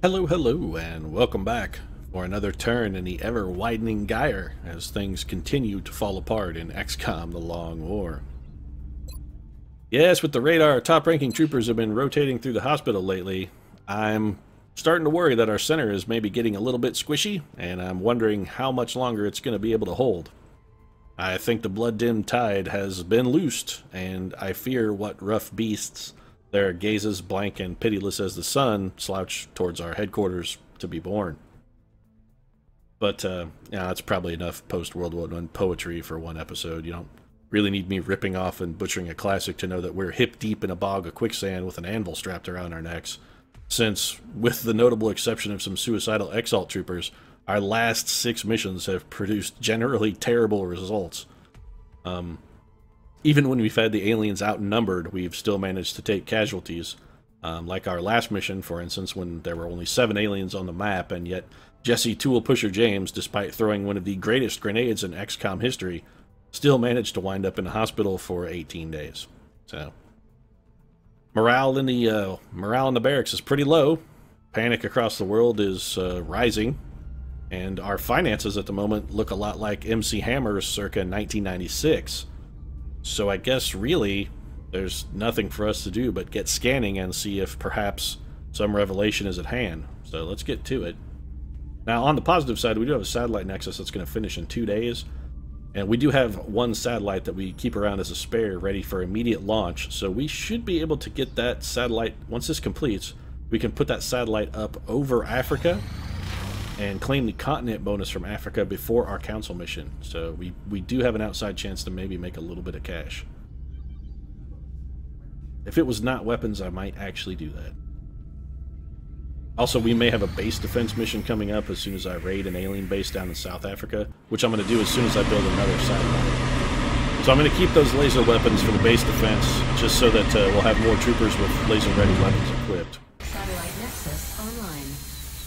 Hello, hello, and welcome back for another turn in the ever-widening gyre as things continue to fall apart in XCOM: The Long War. Yes, with the radar, top-ranking troopers have been rotating through the hospital lately. I'm starting to worry that our center is maybe getting a little bit squishy, and I'm wondering how much longer it's going to be able to hold. I think the blood-dimmed tide has been loosed, and I fear what rough beasts, their gazes blank and pitiless as the sun, slouch towards our headquarters to be born. But, yeah, that's probably enough post-World War I poetry for one episode. You don't really need me ripping off and butchering a classic to know that we're hip-deep in a bog of quicksand with an anvil strapped around our necks, since, with the notable exception of some suicidal Exalt troopers, our last 6 missions have produced generally terrible results. Even when we've had the aliens outnumbered, we've still managed to take casualties. Like our last mission, for instance, when there were only 7 aliens on the map, and yet Jesse Tool Pusher James, despite throwing one of the greatest grenades in XCOM history, still managed to wind up in the hospital for 18 days. So, morale in the barracks is pretty low. Panic across the world is rising, and our finances at the moment look a lot like MC Hammer's circa 1996. So I guess, really, there's nothing for us to do but get scanning and see if perhaps some revelation is at hand. So let's get to it. Now, on the positive side, we do have a satellite nexus that's going to finish in 2 days. And we do have one satellite that we keep around as a spare, ready for immediate launch. So we should be able to get that satellite, once this completes, we can put that satellite up over Africa and claim the continent bonus from Africa before our council mission. So we do have an outside chance to maybe make a little bit of cash. If it was not weapons, I might actually do that. Also, we may have a base defense mission coming up as soon as I raid an alien base down in South Africa, which I'm going to do as soon as I build another satellite. So I'm going to keep those laser weapons for the base defense, just so that we'll have more troopers with laser-ready weapons equipped. Satellite Nexus online.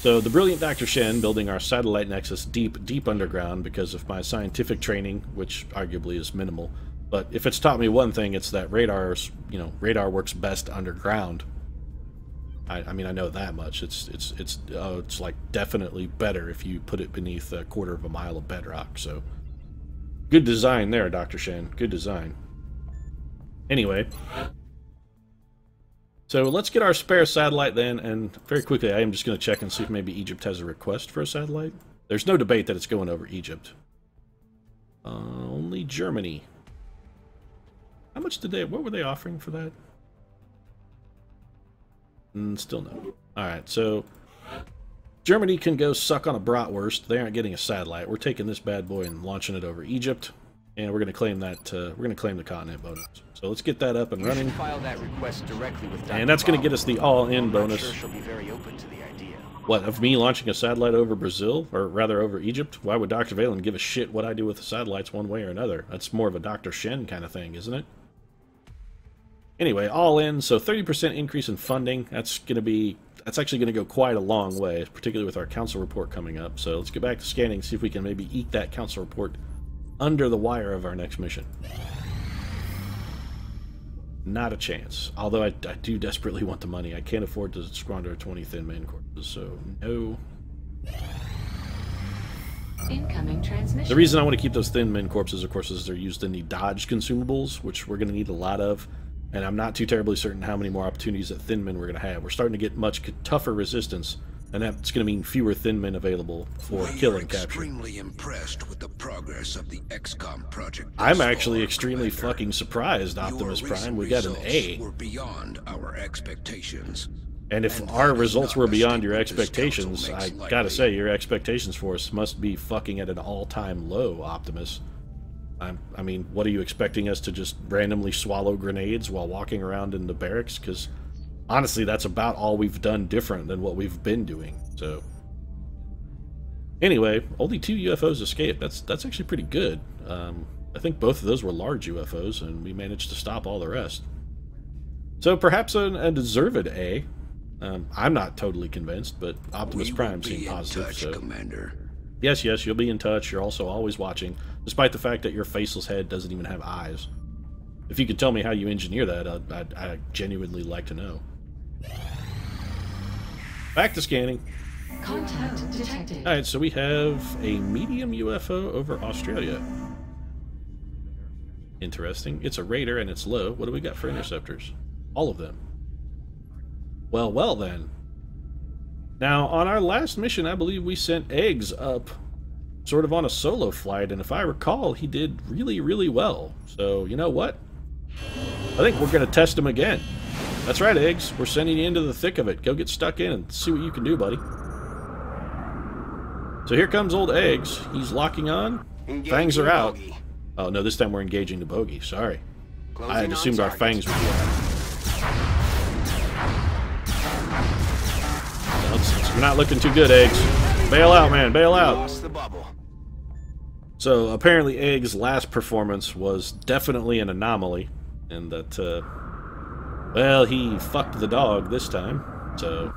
So the brilliant Dr. Shen building our satellite nexus deep underground because of my scientific training, which arguably is minimal. But if it's taught me one thing, it's that radar works best underground. I mean, I know that much. It's like definitely better if you put it beneath a quarter of a mile of bedrock. So good design there, Dr. Shen. Good design. Anyway. So let's get our spare satellite then, and very quickly I am just going to check and see if maybe Egypt has a request for a satellite. There's no debate that it's going over Egypt. Only Germany. How much what were they offering for that? Still no. Alright, so Germany can go suck on a bratwurst. They aren't getting a satellite. We're taking this bad boy and launching it over Egypt. And we're going to claim that, we're going to claim the continent bonus. So let's get that up and running. File that request directly with and that's going to get us the all-in bonus. Sure she'll be very open to the idea. What, of me launching a satellite over Brazil? Or rather over Egypt? Why would Dr. Valen give a shit what I do with the satellites one way or another? That's more of a Dr. Shen kind of thing, isn't it? Anyway, all in, so 30% increase in funding. That's actually going to go quite a long way, particularly with our council report coming up. So let's get back to scanning, see if we can maybe eke that council report under the wire of our next mission. Not a chance. Although I do desperately want the money. I can't afford to squander 20 thin man corpses, so no. Incoming transmission. The reason I want to keep those thin men corpses, of course, is they're used in the dodge consumables, which we're going to need a lot of. And I'm not too terribly certain how many more opportunities at thin men we're going to have. We're starting to get much tougher resistance, and that's going to mean fewer thin men available for kill and capture. Extremely impressed with the progress of the XCOM project. I'm actually extremely fucking surprised, Optimus Prime. We got an A. Were beyond our expectations. And if our results were beyond your expectations, I gotta say, your expectations for us must be fucking at an all-time low, Optimus. I mean, what are you expecting us to just randomly swallow grenades while walking around in the barracks? Because, honestly, that's about all we've done different than what we've been doing. So, anyway, only 2 UFOs escaped. That's actually pretty good. I think both of those were large UFOs, and we managed to stop all the rest. So, perhaps a deserved A. I'm not totally convinced, but Optimus Prime seemed positive. Touch, so. Commander. Yes, you'll be in touch. You're also always watching, despite the fact that your faceless head doesn't even have eyes. If you could tell me how you engineer that, I'd genuinely like to know. Back to scanning. Contact detected. Alright, so we have a medium UFO over Australia. Interesting. It's a raider and it's low. What do we got for interceptors? All of them. Well, well then. Now, on our last mission, I believe we sent Eggs up sort of on a solo flight, and if I recall, he did really, really well. So, you know what? I think we're going to test him again. That's right, Eggs. We're sending you into the thick of it. Go get stuck in and see what you can do, buddy. So here comes old Eggs. He's locking on. Fangs are out. Oh, no, this time we're engaging the bogey. Sorry. I had assumed our fangs would be out. We're not looking too good, Eggs. Bail out, man. Bail out. So, apparently Eggs' last performance was definitely an anomaly. And that, well, he fucked the dog this time. So,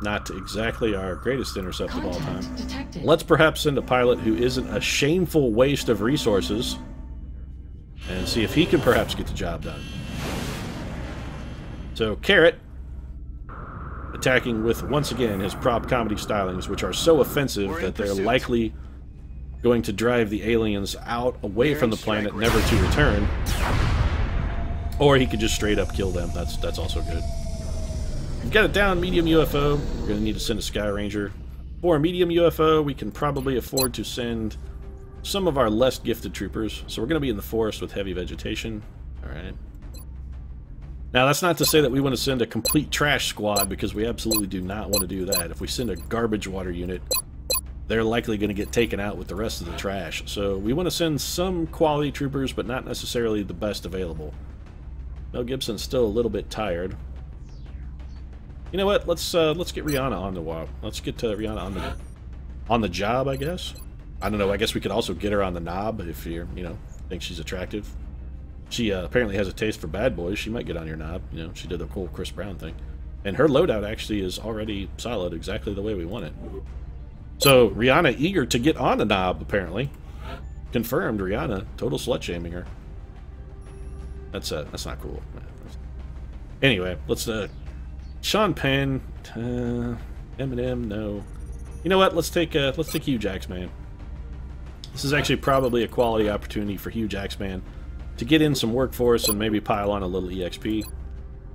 not exactly our greatest intercept of all time. Detected. Let's perhaps send a pilot who isn't a shameful waste of resources and see if he can perhaps get the job done. So, Carrot, attacking with, once again, his prop comedy stylings, which are so offensive that they're likely going to drive the aliens out, away from the planet, never to return. Or he could just straight up kill them. That's also good. We've got a down medium UFO. We're going to need to send a Sky Ranger. For a medium UFO, we can probably afford to send some of our less gifted troopers. So we're going to be in the forest with heavy vegetation. Alright. Now, that's not to say that we want to send a complete trash squad, because we absolutely do not want to do that. If we send a garbage water unit, they're likely going to get taken out with the rest of the trash. So we want to send some quality troopers, but not necessarily the best available. Mel Gibson's still a little bit tired. You know what? Let's get Rihanna on the wall. Let's get Rihanna on the job, I guess. I don't know. I guess we could also get her on the knob if you're, think she's attractive. She apparently has a taste for bad boys. She might get on your knob. She did the cool Chris Brown thing. And her loadout actually is already solid, exactly the way we want it. So, Rihanna eager to get on the knob, apparently. Confirmed, Rihanna. Total slut-shaming her. That's not cool. Anyway, let's, Sean Penn, Eminem, no. You know what? Let's take Hugh Jackman. This is actually probably a quality opportunity for Hugh Jackman to get in some workforce and maybe pile on a little EXP.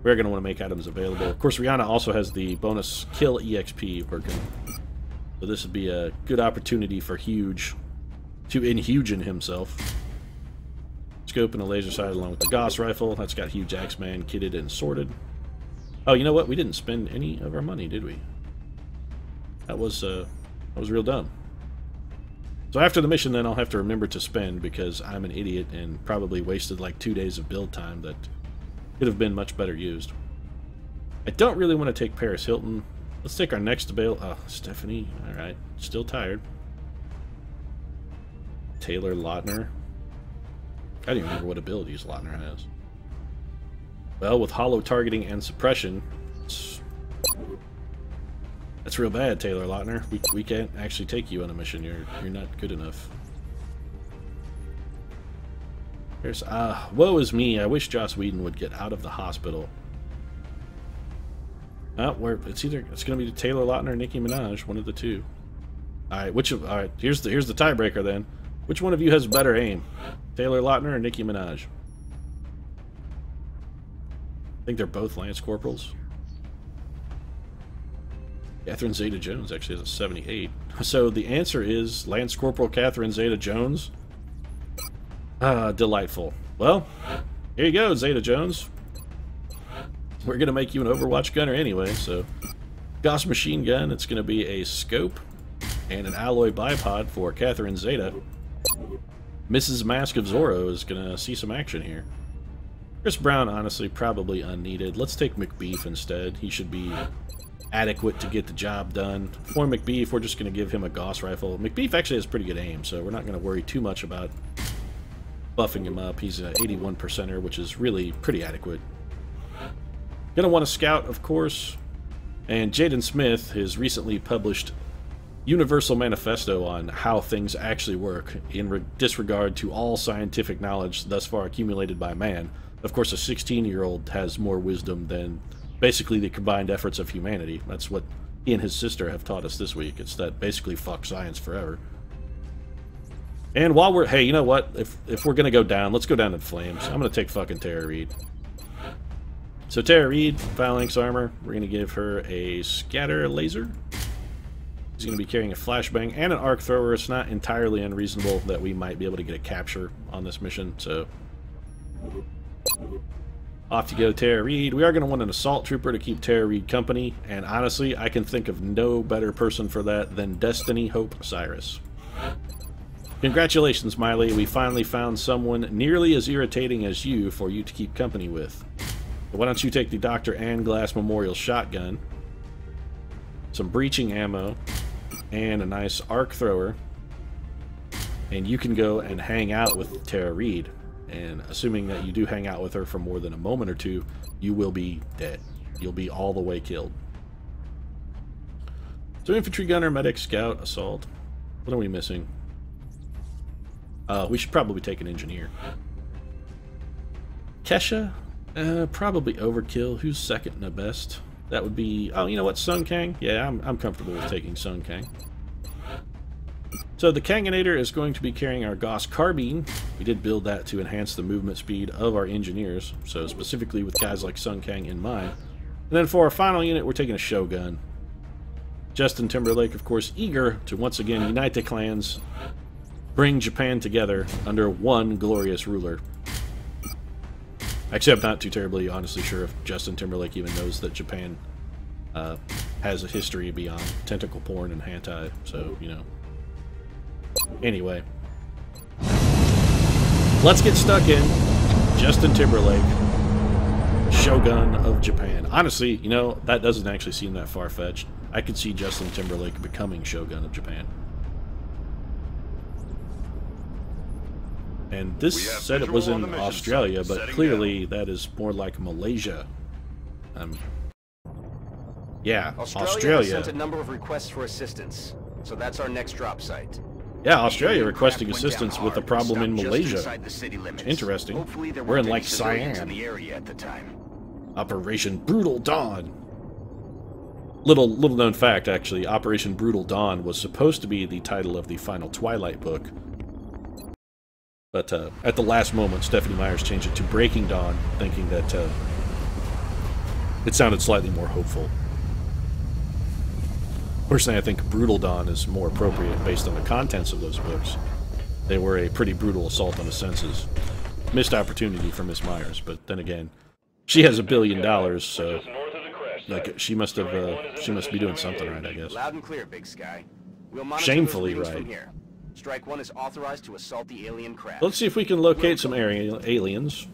We're going to want to make items available. Of course, Rihanna also has the bonus kill EXP working. So this would be a good opportunity for Huge to inhugen himself. Scope and a laser sight along with the Gauss rifle. That's got Hugh Jackman kitted and sorted. Oh, you know what? We didn't spend any of our money, did we? That was real dumb. So after the mission, then, I'll have to remember to spend, because I'm an idiot and probably wasted like 2 days of build time that could have been much better used. I don't really want to take Paris Hilton. Let's take our next bail. Oh, Stephanie. Alright. Still tired. Taylor Lautner. I don't even remember what abilities Lautner has. Well, with hollow targeting and suppression, that's real bad, Taylor Lautner. We can't actually take you on a mission. You're not good enough. Here's woe is me. I wish Joss Whedon would get out of the hospital. It's going to be Taylor Lautner or Nicki Minaj, one of the two. All right, here's the tiebreaker then. Which one of you has better aim? Taylor Lautner or Nicki Minaj? I think they're both Lance Corporals. Catherine Zeta-Jones actually has a 78. So the answer is Lance Corporal Catherine Zeta-Jones. Delightful. Well, here you go, Zeta-Jones. We're going to make you an Overwatch gunner anyway, so... Gauss machine gun, it's going to be a scope and an alloy bipod for Catherine Zeta. Mrs. Mask of Zorro is going to see some action here. Chris Brown, honestly, probably unneeded. Let's take McBeef instead. He should be adequate to get the job done. For McBeef, we're just going to give him a Gauss rifle. McBeef actually has pretty good aim, so we're not going to worry too much about buffing him up. He's an 81%er, which is really pretty adequate. Going to want to scout, of course. And Jaden Smith has recently published Universal Manifesto on how things actually work in disregard to all scientific knowledge thus far accumulated by man. Of course, a 16-year-old has more wisdom than basically the combined efforts of humanity. That's what he and his sister have taught us this week. It's that basically fuck science forever. And while we're... Hey, you know what? If we're going to go down, let's go down in flames. I'm going to take fucking Tara Reid. So Tara Reid, Phalanx armor. We're going to give her a scatter laser. She's going to be carrying a flashbang and an arc thrower. It's not entirely unreasonable that we might be able to get a capture on this mission, so... Off you go, Tara Reid. We are going to want an assault trooper to keep Tara Reid company, and honestly, I can think of no better person for that than Destiny Hope Cyrus. Congratulations, Miley. We finally found someone nearly as irritating as you for you to keep company with. But why don't you take the Dr. Ann Glass Memorial shotgun, some breaching ammo, and a nice arc thrower, and you can go and hang out with Tara Reid. And assuming that you do hang out with her for more than a moment or two, you will be dead. You'll be all the way killed. So infantry gunner, medic, scout, assault. What are we missing? We should probably take an engineer. Kesha? Probably overkill. Who's second and the best? That would be... Oh, you know what? Sun Kang? Yeah, I'm comfortable with taking Sun Kang. So the Kanginator is going to be carrying our Gauss Carbine. We did build that to enhance the movement speed of our engineers, so specifically with guys like Sun Kang in mind. And then for our final unit, we're taking a Shogun. Justin Timberlake, of course, eager to once again unite the clans, bring Japan together under one glorious ruler. Actually, I'm not too terribly honestly sure if Justin Timberlake even knows that Japan has a history beyond tentacle porn and hentai, so, you know. Anyway, let's get stuck in. Justin Timberlake, Shogun of Japan. Honestly, you know, that doesn't actually seem that far-fetched. I could see Justin Timberlake becoming Shogun of Japan. And this said it was in Australia, but clearly that is more like Malaysia. Yeah, Australia. Sent a number of requests for assistance, so that's our next drop site. Yeah, Australia requesting assistance with a problem in Malaysia. Interesting. We're in like Siam. Operation Brutal Dawn. Little known fact, actually, Operation Brutal Dawn was supposed to be the title of the final Twilight book. But at the last moment, Stephanie Myers changed it to Breaking Dawn, thinking that it sounded slightly more hopeful. Personally, I think Brutal Dawn is more appropriate based on the contents of those books. They were a pretty brutal assault on the senses. Missed opportunity for Miss Myers, but then again, she has $1 billion, so like she must be doing something right, I guess. Loud and clear, Big Sky. We'll monitor Shamefully those right. from here. Strike 1 is authorized to assault the alien craft. Let's see if we can locate some aliens.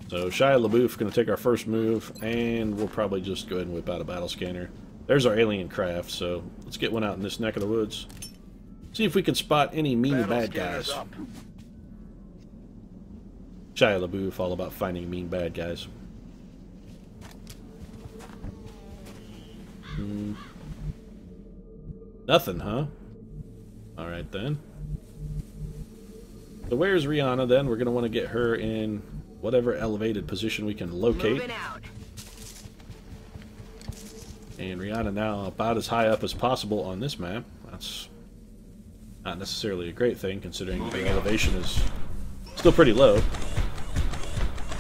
So Shia LaBeouf going to take our first move, and we'll probably just go ahead and whip out a battle scanner. There's our alien craft, so let's get one out in this neck of the woods. See if we can spot any mean bad guys. Shia LaBeouf, all about finding mean bad guys. Nothing, huh? Alright then. So where's Rihanna then? We're going to want to get her in whatever elevated position we can locate. Moving out. And Rihanna now about as high up as possible on this map. That's not necessarily a great thing, considering her elevation is still pretty low.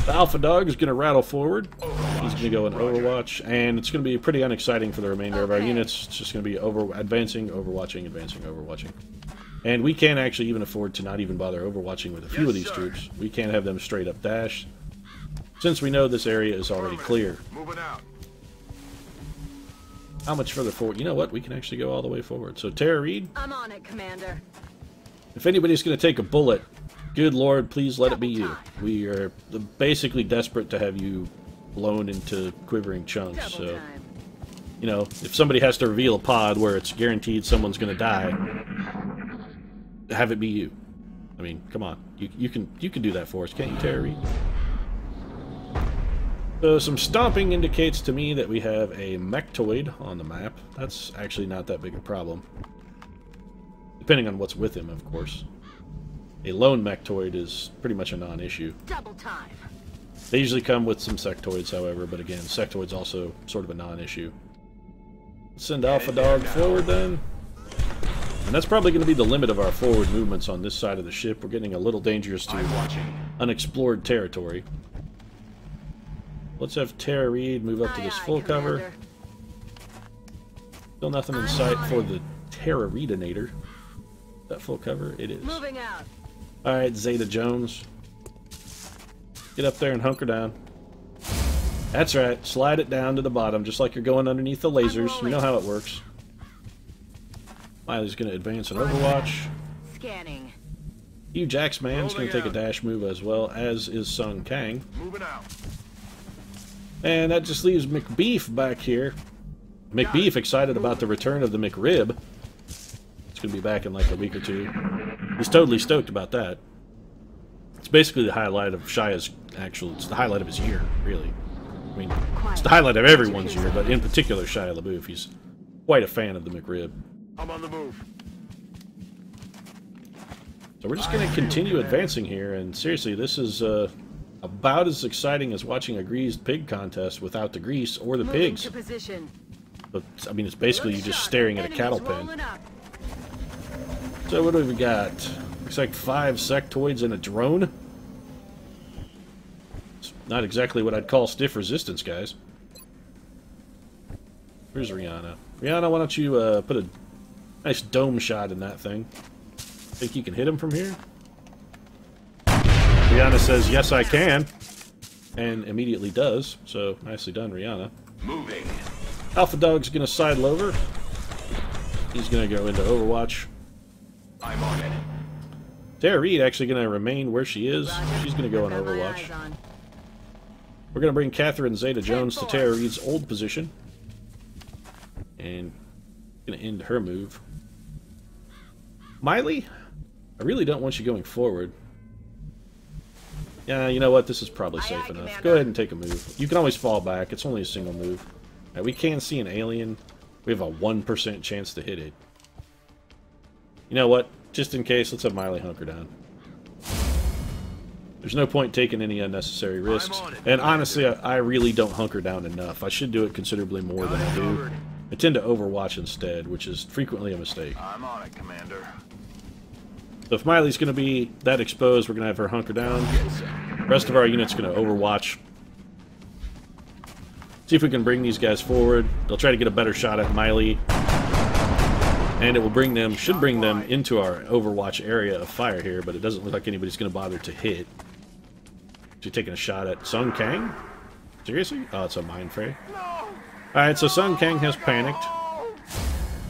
The Alpha Dog is going to rattle forward. He's going to go in Overwatch, and it's going to be pretty unexciting for the remainder of our units. It's just going to be advancing, overwatching, advancing, overwatching. And we can't actually even afford to not even bother overwatching with a few of these troops. We can't have them straight up dash, since we know this area is already clear. Moving out. How much further forward? You know what? We can actually go all the way forward. So, Tara Reid, I'm on it, Commander. if anybody's going to take a bullet, good Lord, please let it be you. We are basically desperate to have you blown into quivering chunks. So, you know, if somebody has to reveal a pod where it's guaranteed someone's going to die, have it be you. I mean, come on. You can do that for us, can't you, Tara Reid? So some stomping indicates to me that we have a mechtoid on the map. That's actually not that big a problem. Depending on what's with him, of course. A lone mechtoid is pretty much a non-issue. Double time. They usually come with some sectoids, however, but again, sectoids also sort of a non-issue. Send Alpha Dog forward then. And that's probably going to be the limit of our forward movements on this side of the ship. We're getting a little dangerous to unexplored territory. Let's have Tara Reid move up to this full cover. Still nothing in sight for the Tara Reidinator. That full cover? It is. Moving out. Alright, Zeta Jones. Get up there and hunker down. That's right. Slide it down to the bottom, just like you're going underneath the lasers. You know how it works. Miley's going to advance an Overwatch. Scanning. Huge Axeman's going to take a dash move as well, as is Sung Kang. Moving out. And that just leaves McBeef back here. McBeef excited about the return of the McRib. It's going to be back in like a week or two. He's totally stoked about that. It's basically the highlight of Shia's actual... It's the highlight of his year, really. I mean, it's the highlight of everyone's year, but in particular Shia LaBeouf. He's quite a fan of the McRib. I'm on the move. So we're just going to continue advancing here, and seriously, this is about as exciting as watching a greased pig contest without the grease or the pigs. To position. But, I mean, it's basically you just staring at a cattle pen. Rolling up. So what do we got? Looks like 5 sectoids and a drone. It's not exactly what I'd call stiff resistance, guys. Where's Rihanna? Rihanna, why don't you put a nice dome shot in that thing? Think you can hit him from here? Rihanna says, yes, I can. And immediately does. So, nicely done, Rihanna. Moving. Alpha Dog's going to sidle over. He's going to go into Overwatch. I'm on it. Tara Reid actually going to remain where she is. She's going to go on Overwatch. We're going to bring Catherine Zeta-Jones to Tara Reid's old position. And going to end her move. Miley, I really don't want you going forward. Yeah, you know what? This is probably safe enough. Go ahead and take a move. You can always fall back. It's only a single move. Right, we can see an alien. We have a 1% chance to hit it. You know what? Just in case, let's have Miley hunker down. There's no point taking any unnecessary risks. And honestly, I really don't hunker down enough. I should do it considerably more than I do. I tend to overwatch instead, which is frequently a mistake. I'm on it, Commander. So if Miley's going to be that exposed, we're going to have her hunker down. The rest of our unit's going to overwatch. See if we can bring these guys forward. They'll try to get a better shot at Miley. And it will bring them, should bring them into our Overwatch area of fire here, but it doesn't look like anybody's going to bother to hit. She's taking a shot at Sung Kang? Seriously? Oh, it's a mind fray. Alright, so Sung Kang has panicked.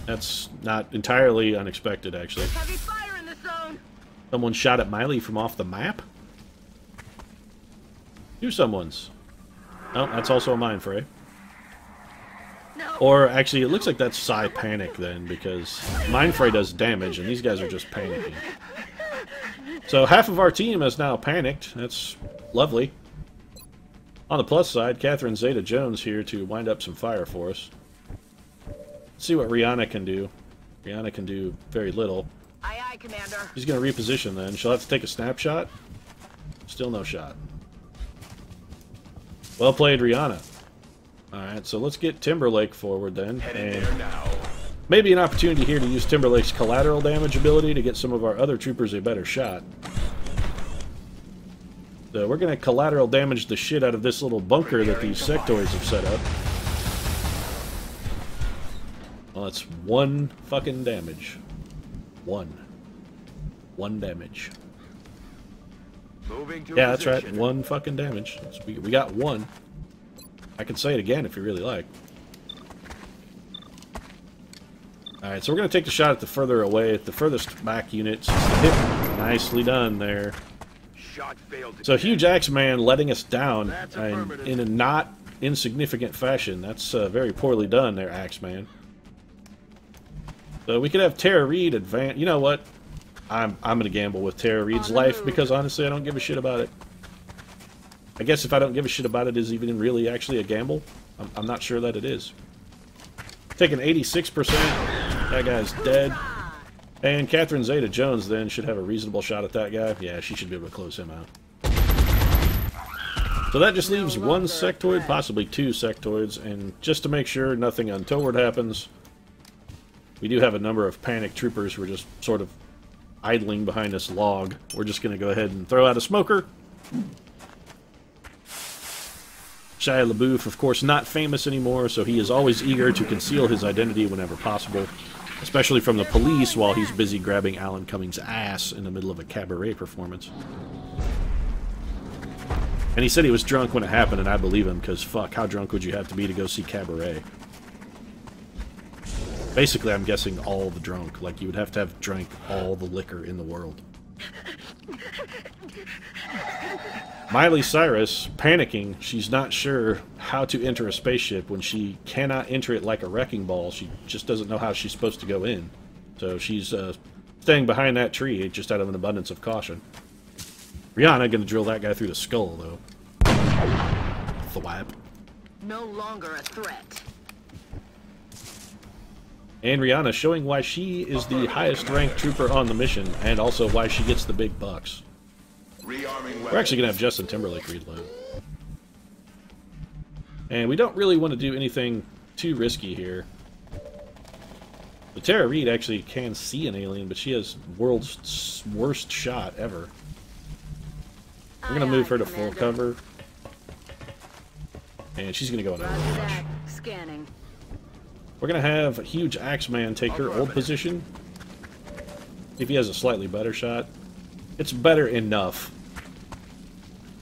That's not entirely unexpected, actually. Heavy fire in the zone. Someone shot at Miley from off the map? Someone's. Oh, that's also a mind fray. No. Or, actually, it looks like that's Psy Panic, then, because Mind Fray does damage, and these guys are just panicking. So, half of our team has now panicked. That's lovely. On the plus side, Catherine Zeta-Jones here to wind up some fire for us. Let's see what Rihanna can do. Rihanna can do very little. Aye, aye, Commander. She's going to reposition, then. She'll have to take a snapshot. Still no shot. Well played, Rihanna. Alright, so let's get Timberlake forward then, and maybe an opportunity here to use Timberlake's collateral damage ability to get some of our other troopers a better shot. So we're going to collateral damage the shit out of this little bunker that these sectoids have set up. Well, that's 1 fucking damage. 1 damage. Yeah, that's right, 1 fucking damage. We got 1. I can say it again if you really like. Alright, so we're going to take the shot at the further away, the furthest back units. Nicely done there. So Huge Axeman letting us down in a not insignificant fashion. That's very poorly done there, Axeman. So we could have Tara Reid advance. You know what? I'm going to gamble with Tara Reid's life because honestly I don't give a shit about it. I guess if I don't give a shit about it is even really actually a gamble. I'm not sure that it is. Taking 86%. That guy's dead. And Catherine Zeta-Jones then should have a reasonable shot at that guy. Yeah, she should be able to close him out. So that just leaves one sectoid, possibly two sectoids, and just to make sure nothing untoward happens, we do have a number of panic troopers who are just sort of idling behind this log. We're just going to go ahead and throw out a smoker. Shia LaBeouf, of course, not famous anymore, so he is always eager to conceal his identity whenever possible, especially from the police while he's busy grabbing Alan Cummings' ass in the middle of a cabaret performance. And he said he was drunk when it happened, and I believe him, because fuck, how drunk would you have to be to go see Cabaret? Basically, I'm guessing all the drunk. Like, you would have to have drank all the liquor in the world. Miley Cyrus, panicking, she's not sure how to enter a spaceship when she cannot enter it like a wrecking ball. She just doesn't know how she's supposed to go in. So she's staying behind that tree just out of an abundance of caution. Rihanna gonna drill that guy through the skull, though. Thwap. No longer a threat. And Rihanna showing why she is the highest ranked trooper on the mission, and also why she gets the big bucks. We're actually gonna have Justin Timberlake reload. And we don't really want to do anything too risky here. The Tara Reid actually can see an alien, but she has world's worst shot ever. We're going to move her to full cover. And she's going to go into overwatch. Scanning. We're going to have Huge Axeman take her old position. If he has a slightly better shot. It's better enough.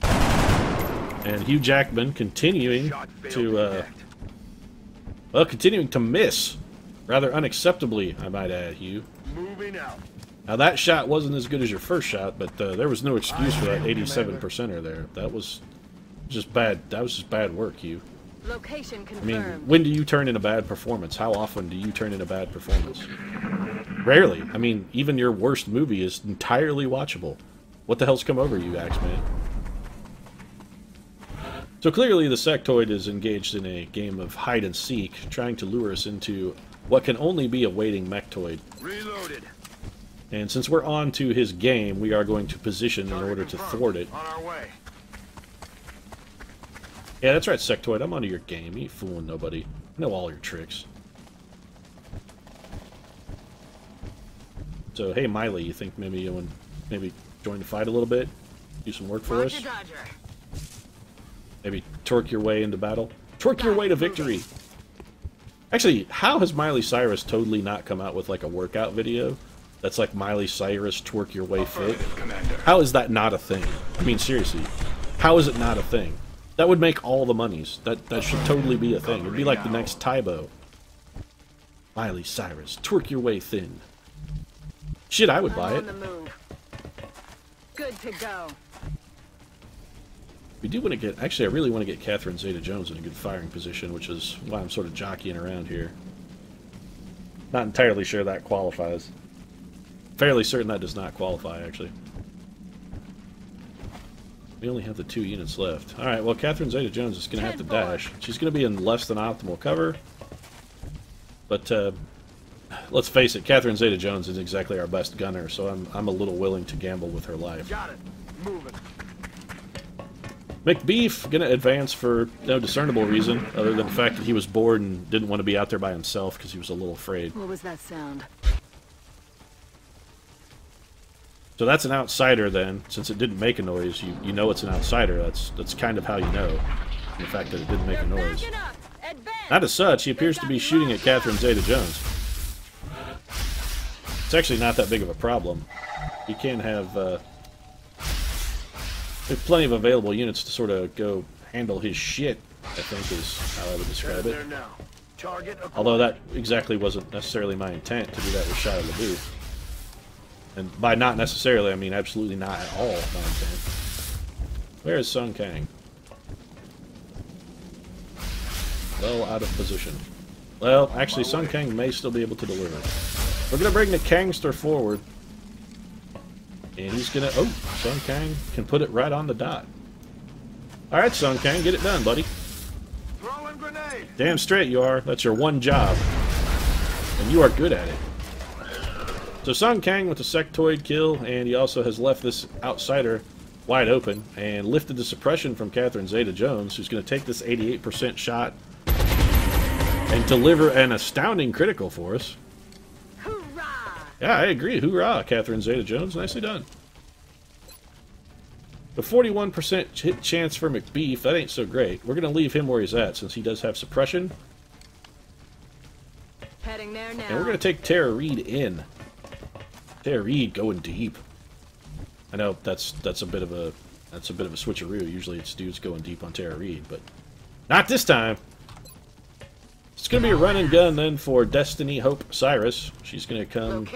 And Hugh Jackman continuing to, continuing to miss. Rather unacceptably, I might add, Hugh. Moving out. Now that shot wasn't as good as your first shot, but there was no excuse for that 87%er there. That was just bad. That was just bad work, Hugh. Location I mean, confirmed. when do you turn in a bad performance? How often do you turn in a bad performance? Rarely. I mean, even your worst movie is entirely watchable. What the hell's come over you, Axeman? So clearly the sectoid is engaged in a game of hide-and-seek, trying to lure us into what can only be a waiting mechtoid. Reloaded. And since we're on to his game, we are going to position in order to thwart it. On our way. Yeah, that's right, Sectoid. I'm onto your game. You ain't fooling nobody. I know all your tricks. So, hey, Miley, you think maybe you want maybe join the fight a little bit? Do some work for us? Maybe torque your way into battle? Torque your way to victory! Actually, how has Miley Cyrus totally not come out with, like, a workout video? That's like Miley Cyrus twerk your way fit. How is that not a thing? I mean, seriously. How is it not a thing? That would make all the monies. That should totally be a thing. It would be like the next Tybo. Miley Cyrus, twerk your way thin. Shit, I would buy it. Good to go. We do want to get... Actually, I really want to get Catherine Zeta-Jones in a good firing position, which is why I'm sort of jockeying around here. Not entirely sure that qualifies. Fairly certain that does not qualify, actually. We only have the 2 units left. Alright, well, Catherine Zeta-Jones is going to have to dash. She's going to be in less than optimal cover. But, let's face it, Catherine Zeta-Jones is exactly our best gunner, so I'm a little willing to gamble with her life. Got it. Moving. McBeef going to advance for no discernible reason, other than the fact that he was bored and didn't want to be out there by himself because he was a little afraid. What was that sound? So that's an outsider then. Since it didn't make a noise, you know it's an outsider. That's kind of how you know. The fact that it didn't make a noise. Not as such, he appears to be shooting at Catherine Zeta-Jones. It's actually not that big of a problem. You can have there's plenty of available units to sort of go handle his shit, I think is how I would describe it. Although that exactly wasn't necessarily my intent to do that with Shia LaBeouf. And by not necessarily, I mean absolutely not at all my intent. Where is Sung Kang? Well, out of position. Well, actually, Sung Kang may still be able to deliver. We're going to bring the Kangster forward. And he's going to... Oh, Sung Kang can put it right on the dot. Alright, Sung Kang, get it done, buddy. Throwing grenade. Damn straight you are. That's your one job. And you are good at it. So Sung Kang with the sectoid kill, and he also has left this outsider wide open and lifted the suppression from Catherine Zeta-Jones, who's going to take this 88% shot and deliver an astounding critical for us. Hoorah! Yeah, I agree. Hoorah, Catherine Zeta-Jones. Nicely done. The 41% hit chance for McBeef, that ain't so great. We're going to leave him where he's at since he does have suppression. Heading there now. And we're going to take Tara Reid in. Tara Reid going deep. I know that's a bit of a switcheroo. Usually it's dudes going deep on Tara Reid, but not this time. It's going to be a run and gun then for Destiny Hope Cyrus. She's going to come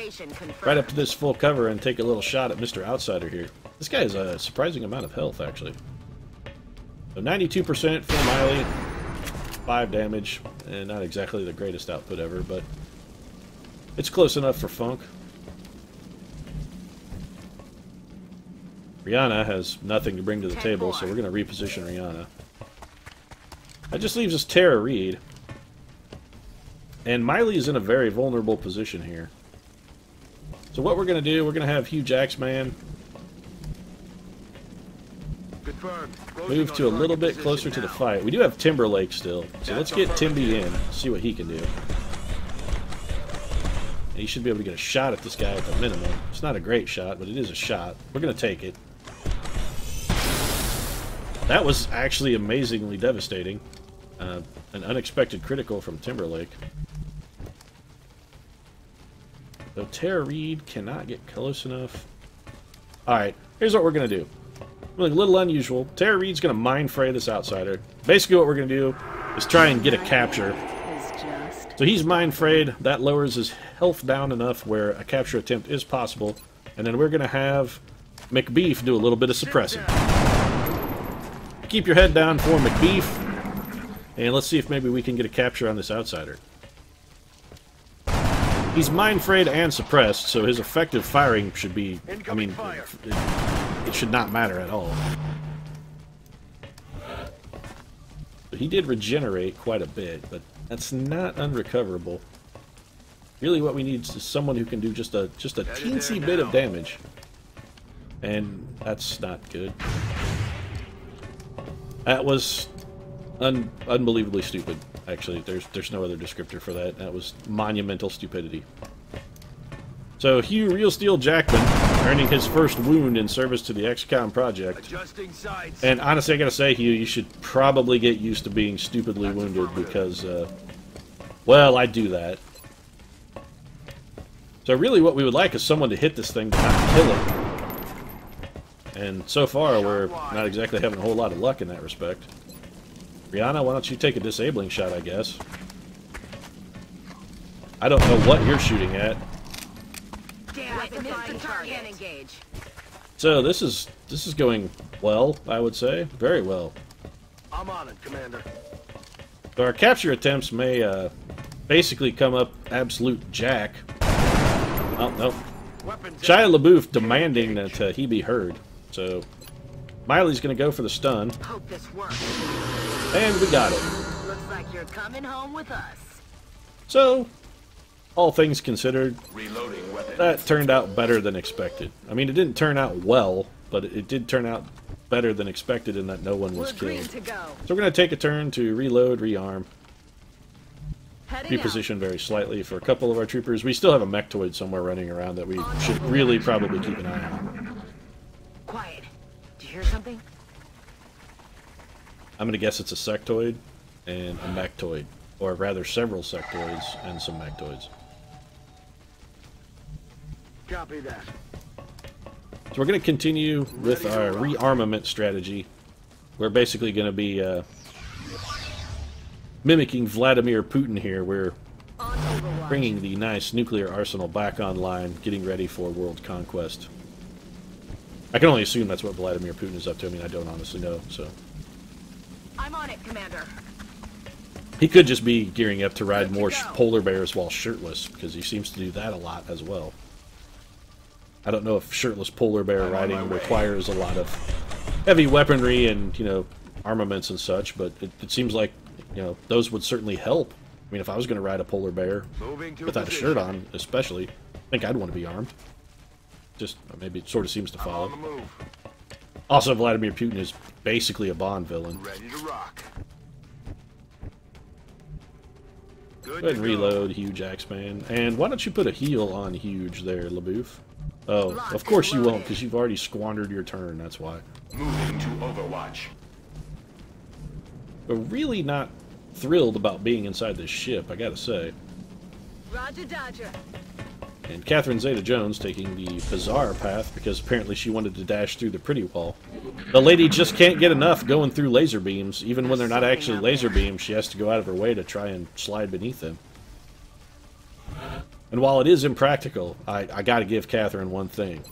right up to this full cover and take a little shot at Mr. Outsider here. This guy has a surprising amount of health, actually. So 92% for Miley, 5 damage, and not exactly the greatest output ever, but it's close enough for Funk. Rihanna has nothing to bring to the table, so we're going to reposition Rihanna. That just leaves us Tara Reid. And Miley is in a very vulnerable position here. So what we're going to do, we're going to have Hugh Jacksman move to a little bit closer to the fight. We do have Timberlake still, so let's get Timby in, see what he can do. And he should be able to get a shot at this guy at the minimum. It's not a great shot, but it is a shot. We're going to take it. That was actually amazingly devastating. An unexpected critical from Timberlake. So Tara Reid cannot get close enough. Alright, here's what we're going to do. A little unusual. Tara Reid's going to mind fray this outsider. Basically what we're going to do is try and get a capture. So he's mind frayed. That lowers his health down enough where a capture attempt is possible. And then we're going to have McBeef do a little bit of suppressing. Keep your head down for McBeef. And let's see if maybe we can get a capture on this outsider. He's mind frayed and suppressed, so his effective firing should be, I mean, it should not matter at all. But he did regenerate quite a bit, but that's not unrecoverable. Really what we need is someone who can do just a teensy bit of damage. And that's not good. That was unbelievably stupid, actually. There's no other descriptor for that. That was monumental stupidity. So Hugh Real Steel Jackman earning his first wound in service to the XCOM project. And honestly, I gotta say, Hugh, you should probably get used to being stupidly wounded because, well, I do that. So really what we would like is someone to hit this thing, but not kill it. And so far, we're not exactly having a whole lot of luck in that respect. Rihanna, why don't you take a disabling shot, I guess? I don't know what you're shooting at. So this is going well, I would say. Very well. I'm on it, Commander. So our capture attempts may basically come up absolute jack. Oh, no. Shia LaBeouf demanding that he be heard. So Miley's going to go for the stun. Hope this works. And we got it. Looks like you're coming home with us. So, all things considered, that turned out better than expected. I mean, it didn't turn out well, but it did turn out better than expected in that no one was killed. So we're going to take a turn to reload, rearm, reposition very slightly for a couple of our troopers. We still have a mechtoid somewhere running around that we should really probably keep an eye on. Quiet. Do you hear something? I'm going to guess it's a sectoid and a mechtoid. Or rather, several sectoids and some mechtoids. Copy that. So we're going to continue with our rearmament strategy. We're basically going to be mimicking Vladimir Putin here. We're bringing the nice nuclear arsenal back online, getting ready for world conquest. I can only assume that's what Vladimir Putin is up to. I mean, I don't honestly know, so... I'm on it, Commander. He could just be gearing up to ride more polar bears while shirtless, because he seems to do that a lot as well. I don't know if shirtless polar bear riding requires a lot of heavy weaponry and, you know, armaments and such, but it seems like, you know, those would certainly help. I mean, if I was going to ride a polar bear without a shirt on, especially, I think I'd want to be armed. Just, maybe it sort of seems to follow. Also, Vladimir Putin is basically a Bond villain. Ready to rock. Go ahead and reload, Huge Axeman. And why don't you put a heal on Huge there, LaBouffe? Oh, of course you won't, because you've already squandered your turn, that's why. Moving to Overwatch. But really not thrilled about being inside this ship, I gotta say. Roger Dodger. And Catherine Zeta-Jones taking the bizarre path because apparently she wanted to dash through the pretty wall. The lady just can't get enough going through laser beams. Even when they're not actually laser beams, she has to go out of her way to try and slide beneath them. And while it is impractical, I gotta give Catherine one thing.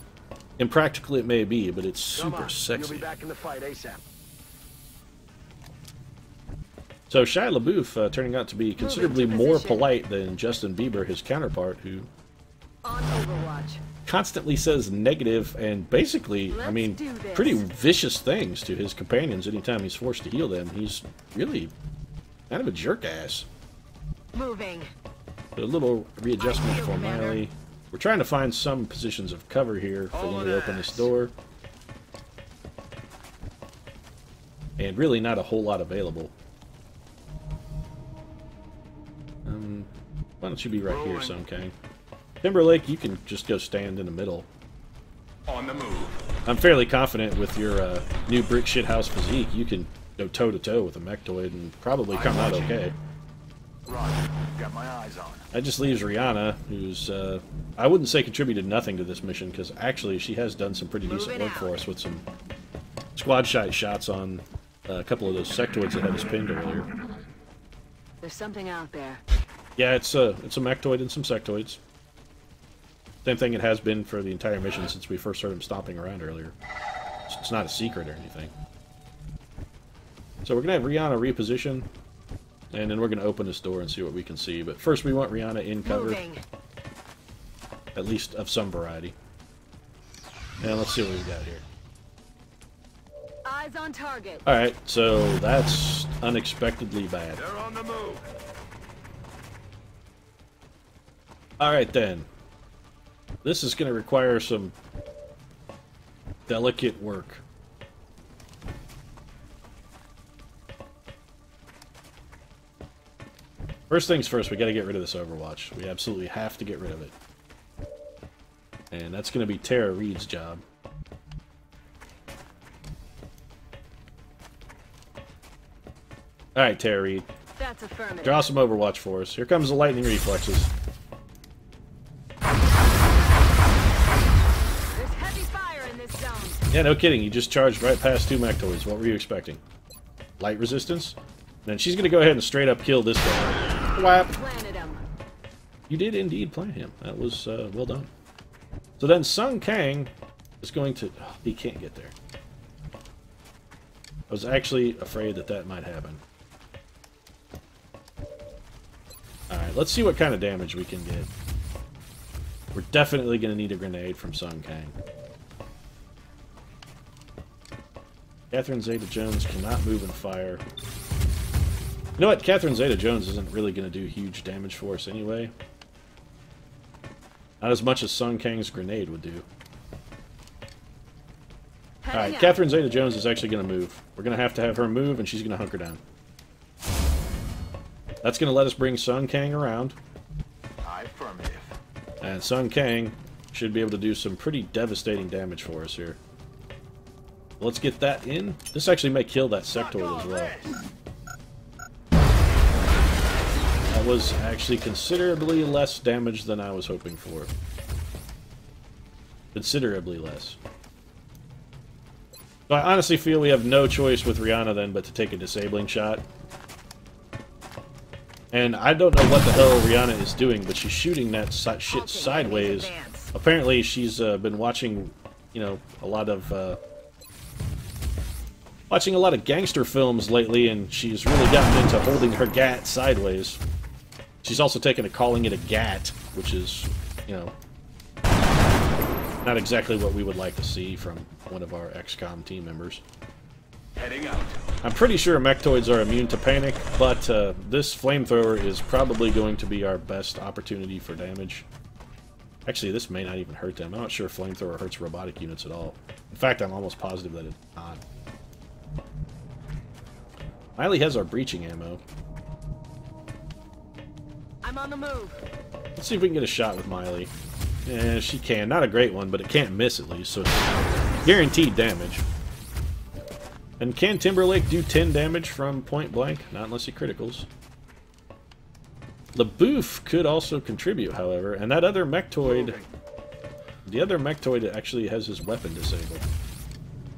Impractical it may be, but it's super sexy. You'll be back in the fight ASAP. So Shia LaBeouf turning out to be considerably more polite than Justin Bieber, his counterpart, who On Overwatch. constantly says negative and basically, I mean, pretty vicious things to his companions anytime he's forced to heal them. He's really kind of a jerk-ass. Moving. A little readjustment for Miley. We're trying to find some positions of cover here for when we open this door. And really not a whole lot available. Why don't you be right here, Sun Kang? Timberlake, you can just go stand in the middle. On the move. I'm fairly confident with your new brick shithouse physique, you can go toe-to-toe with a Mechtoid and probably come out okay. Roger. Got my eyes on. That just leaves Rihanna, who's, I wouldn't say contributed nothing to this mission, because actually she has done some pretty decent work for us with some squad shot shots on a couple of those sectoids that had us pinned earlier. There's something out there. Yeah, it's a Mechtoid and some sectoids. Same thing it has been for the entire mission since we first heard him stomping around earlier. It's not a secret or anything. So we're going to have Rihanna reposition, and then we're going to open this door and see what we can see. But first we want Rihanna in cover, Moving. at least of some variety. And let's see what we've got here. Eyes on target. Alright, so that's unexpectedly bad. They're on the move. Alright then. This is going to require some delicate work. First things first, we got to get rid of this Overwatch. We absolutely have to get rid of it. And that's going to be Tara Reid's job. Alright, Tara Reid. That's affirmative. Draw some Overwatch for us. Here comes the lightning reflexes. There's heavy fire in this zone. Yeah, no kidding. You just charged right past two Mechtoids. What were you expecting? Light resistance? And then she's going to go ahead and straight up kill this guy. Whap! Planted him. You did indeed plant him. That was well done. So then Sun Kang is going to... Oh, he can't get there. I was actually afraid that that might happen. Alright, let's see what kind of damage we can get. We're definitely going to need a grenade from Sun Kang. Catherine Zeta-Jones cannot move and fire. You know what? Catherine Zeta-Jones isn't really going to do huge damage for us anyway. Not as much as Sun Kang's grenade would do. Alright, Catherine Zeta-Jones is actually going to move. We're going to have her move, and she's going to hunker down. That's going to let us bring Sun Kang around. Affirmative. And Sun Kang should be able to do some pretty devastating damage for us here. Let's get that in. This actually may kill that sectoid as well. That was actually considerably less damage than I was hoping for. Considerably less. So I honestly feel we have no choice with Rihanna then but to take a disabling shot. And I don't know what the hell Rihanna is doing, but she's shooting that shit sideways. Apparently she's been watching, you know, a lot of gangster films lately, and she's really gotten into holding her gat sideways. She's also taken to calling it a gat, which is, you know, not exactly what we would like to see from one of our XCOM team members. Heading out. I'm pretty sure Mechtoids are immune to panic, but this flamethrower is probably going to be our best opportunity for damage. Actually, this may not even hurt them. I'm not sure if flamethrower hurts robotic units at all. In fact, I'm almost positive that it's not. Miley has our breaching ammo. I'm on the move. Let's see if we can get a shot with Miley. Yeah, she can. Not a great one, but it can't miss at least, so it's guaranteed damage. And can Timberlake do 10 damage from point blank? Not unless he criticals. LaBouffe could also contribute, however, and that other mechtoid... The other mechtoid actually has his weapon disabled.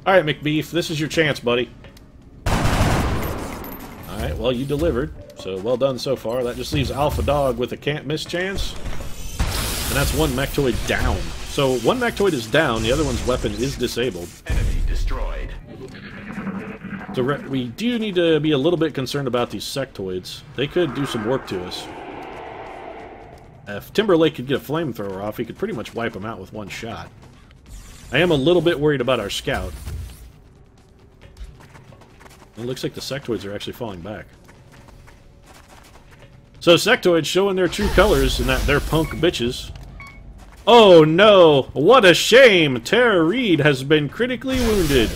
Alright, McBeef, this is your chance, buddy. Alright, well, you delivered, so well done so far. That just leaves Alpha Dog with a can't-miss chance. And that's one mechtoid down. So one mechtoid is down, the other one's weapon is disabled. Enemy destroyed. So we do need to be a little bit concerned about these sectoids. They could do some work to us. If Timberlake could get a flamethrower off, he could pretty much wipe them out with one shot. I am a little bit worried about our scout. It looks like the sectoids are actually falling back. So sectoids showing their true colors in that they're punk bitches. Oh no! What a shame! Tara Reid has been critically wounded.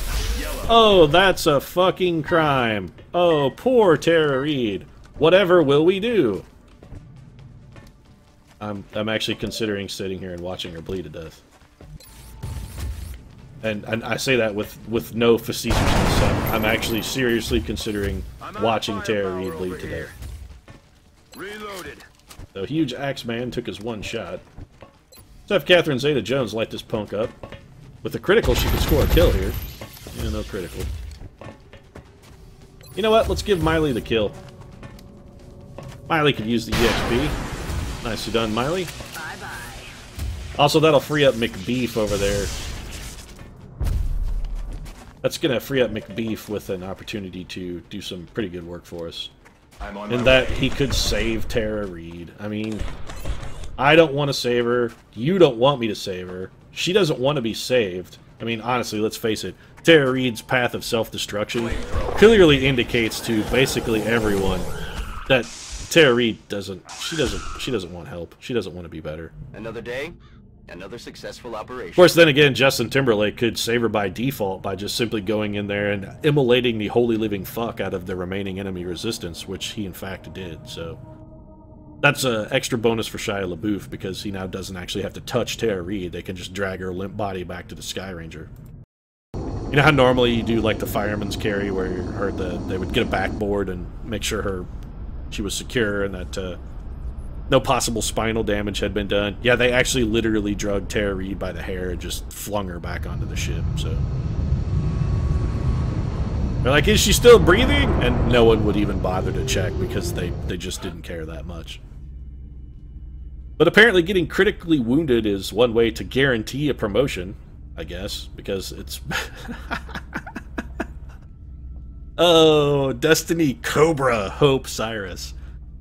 Oh, that's a fucking crime. Oh, poor Tara Reid. Whatever will we do? I'm actually considering sitting here and watching her bleed to death. And I say that with no facetiousness. I'm actually seriously considering watching Tara Reid bleed to death. Reloaded. So Huge Axeman took his one shot. Let's have Catherine Zeta-Jones light this punk up. With a critical, she could score a kill here. Yeah, no critical. You know what? Let's give Miley the kill. Miley could use the EXP. Nicely done, Miley. Bye-bye. Also, that'll free up McBeef over there. That's gonna free up McBeef with an opportunity to do some pretty good work for us. In that he could save Tara Reid. I mean, I don't want to save her. You don't want me to save her. She doesn't want to be saved. I mean, honestly, let's face it. Tara Reid's path of self-destruction clearly indicates to basically everyone that Tara Reid doesn't want help. She doesn't want to be better. Another day, another successful operation. Of course, then again, Justin Timberlake could save her by default by just simply going in there and immolating the holy living fuck out of the remaining enemy resistance, which he in fact did, so... That's an extra bonus for Shia LaBeouf, because he now doesn't actually have to touch Tara Reid. They can just drag her limp body back to the Sky Ranger. You know how normally you do like the fireman's carry, where they would get a backboard and make sure she was secure and that no possible spinal damage had been done? Yeah, they actually literally drugged Tara Reid by the hair and just flung her back onto the ship, so... They're like, is she still breathing? And no one would even bother to check because they just didn't care that much. But apparently getting critically wounded is one way to guarantee a promotion, I guess, because it's... Oh, Destiny Cobra Hope Cyrus.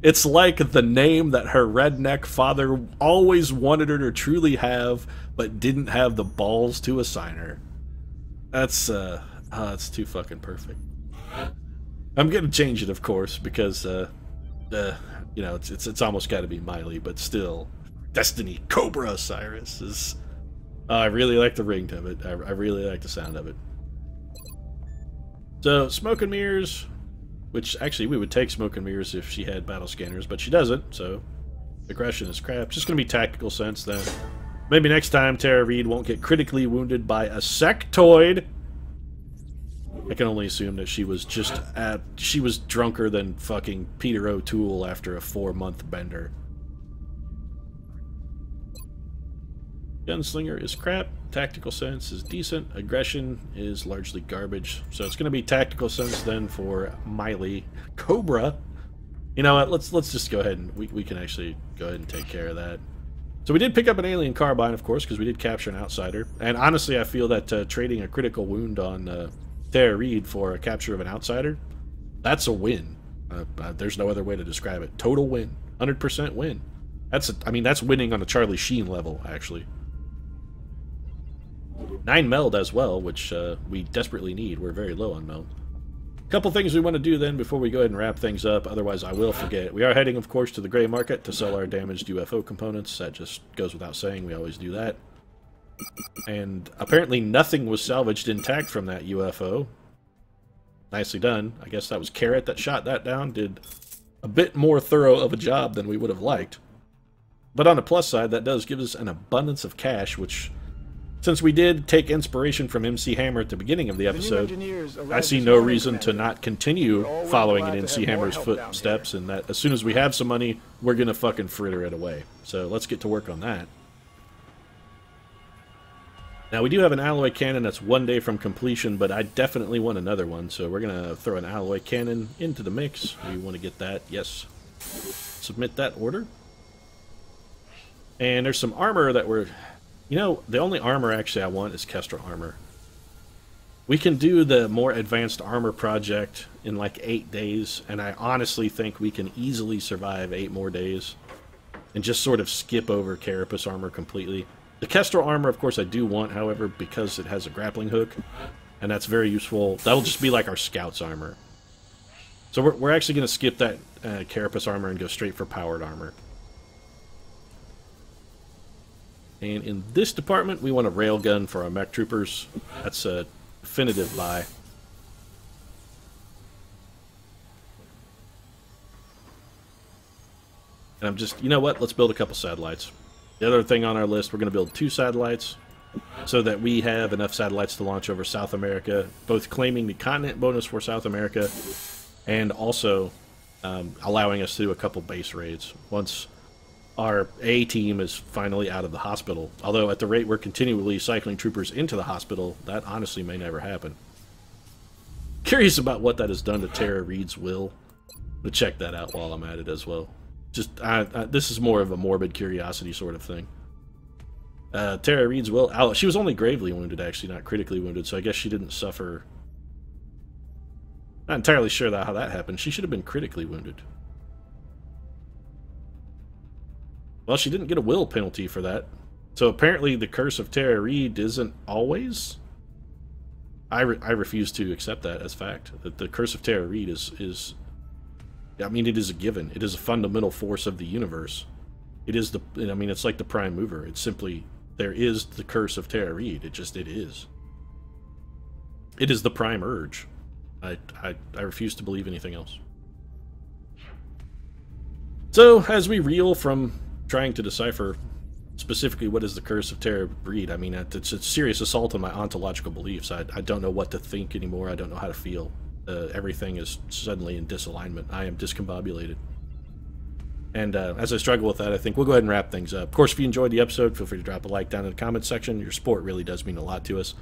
It's like the name that her redneck father always wanted her to truly have, but didn't have the balls to assign her. That's, it's too fucking perfect. I'm gonna change it, of course, because, you know, it's almost got to be Miley, but still, Destiny Cobra Cyrus is... I really like the ring of it. I really like the sound of it. So, Smoke and Mirrors, which actually we would take Smoke and Mirrors if she had battle scanners, but she doesn't, so aggression is crap. Just gonna be tactical sense then. Maybe next time Tara Reid won't get critically wounded by a sectoid. I can only assume that she was just she was drunker than fucking Peter O'Toole after a 4-month bender. Gunslinger is crap. Tactical sense is decent. Aggression is largely garbage. So it's going to be tactical sense then for Miley. Cobra. You know what? Let's just go ahead and we can actually go ahead and take care of that. So we did pick up an alien carbine, of course, because we did capture an outsider. And honestly, I feel that trading a critical wound on Tara Reid for a capture of an outsider, that's a win. There's no other way to describe it. Total win. 100% win. I mean, that's winning on a Charlie Sheen level, actually. 9 meld as well, which we desperately need. We're very low on meld. Couple things we want to do then before we go ahead and wrap things up, otherwise I will forget. We are heading, of course, to the gray market to sell our damaged UFO components. That just goes without saying. We always do that. And apparently nothing was salvaged intact from that UFO. Nicely done. I guess that was Carrot that shot that down. Did a bit more thorough of a job than we would have liked. But on the plus side, that does give us an abundance of cash, which, since we did take inspiration from MC Hammer at the beginning of the episode, I see no reason to not continue following in MC Hammer's footsteps, and that as soon as we have some money, we're going to fucking fritter it away. So let's get to work on that. Now, we do have an alloy cannon that's 1 day from completion, but I definitely want another one, so we're going to throw an alloy cannon into the mix. We want to get that, yes. Submit that order. And there's some armor that we're... You know, the only armor actually I want is Kestrel armor. We can do the more advanced armor project in like 8 days, and I honestly think we can easily survive 8 more days and just sort of skip over Carapace armor completely. The Kestrel armor, of course, I do want, however, because it has a grappling hook, and that's very useful. That'll just be like our Scout's armor. So we're actually going to skip that Carapace armor and go straight for powered armor. And in this department, we want a railgun for our mech troopers. That's a definitive buy. And I'm just, you know what? Let's build a couple satellites. The other thing on our list, we're going to build 2 satellites so that we have enough satellites to launch over South America, both claiming the continent bonus for South America and also allowing us to do a couple base raids once our A team is finally out of the hospital. Although at the rate we're continually cycling troopers into the hospital, that honestly may never happen. Curious about what that has done to Tara Reid's will. But check that out while I'm at it as well. Just, this is more of a morbid curiosity sort of thing. Tara Reid's will... She was only gravely wounded, actually, not critically wounded, so I guess she didn't suffer... Not entirely sure how that happened. She should have been critically wounded. Well, she didn't get a will penalty for that. So apparently the curse of Tara Reid isn't always... I refuse to accept that as fact. That the curse of Tara Reid is... I mean, it is a given. It is a fundamental force of the universe. It is the... I mean, it's like the prime mover. It's simply... There is the curse of Tara Reid. It is. It is the prime urge. I refuse to believe anything else. So, as we reel from trying to decipher specifically what is the curse of Tara Reid, I mean, it's a serious assault on my ontological beliefs. I don't know what to think anymore. I don't know how to feel. Everything is suddenly in disalignment. I am discombobulated. And as I struggle with that, I think we'll go ahead and wrap things up. Of course, if you enjoyed the episode, feel free to drop a like down in the comments section. Your support really does mean a lot to us.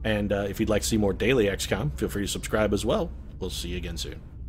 And if you'd like to see more daily XCOM, feel free to subscribe as well. We'll see you again soon.